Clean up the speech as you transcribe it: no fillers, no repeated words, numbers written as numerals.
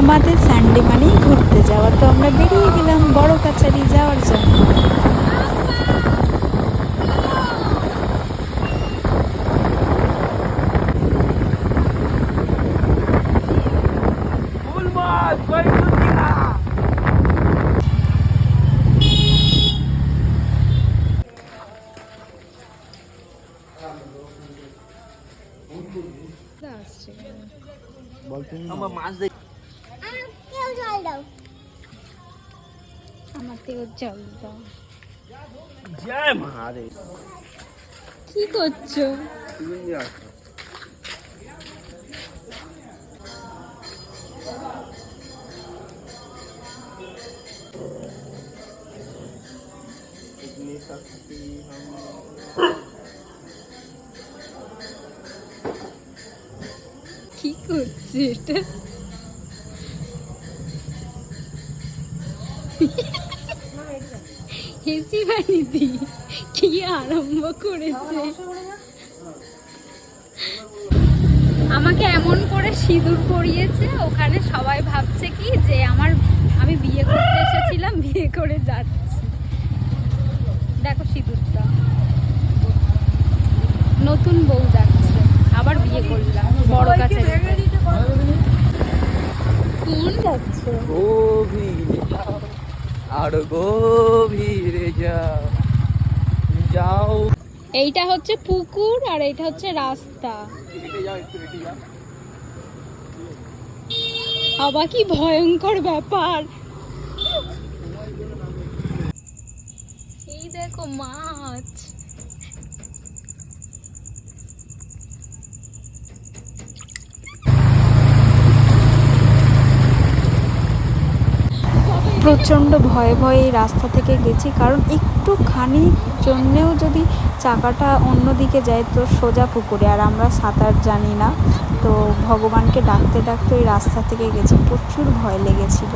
আমাদের সানডে মানেই ঘুরতে যাওয়া, তো আমরা বেরিয়ে গেলাম বড় কাছারি যাওয়ার জন্য। আমাতেও জল দাও। জয় মহাদেব। কি করছো? কি করছে এটা? হেসি বানিদি কি আরম্ভ করেছে। আমাকে এমন করে সিঁদুর পরিয়েছে, ওখানে সবাই ভাবছে কি যে আমি বিয়ে করতে এসেছিলাম, বিয়ে করে যাচ্ছি। দেখো সিঁদুরটা, নতুন বউ যাচ্ছে, আবার বিয়ে করলাম বড় কাছে। কোন যাচ্ছে? গভীরে যাও, আরো গভীরে যাও, যাও। এইটা হচ্ছে পুকুর আর এইটা হচ্ছে রাস্তা। হেঁটে যাও, একটু হেঁটে যাও। আবার কি ভয়ঙ্কর ব্যাপার। এই দেখো মাছ। প্রচণ্ড ভয়ে ভয়ে এই রাস্তা থেকে গেছি, কারণ একটুখানি জন্যেও যদি চাকাটা অন্যদিকে যায় তো সোজা পুকুরে, আর আমরা সাঁতার জানি না। তো ভগবানকে ডাকতে ডাকতে ওই রাস্তা থেকে গেছি, প্রচুর ভয় লেগেছিল।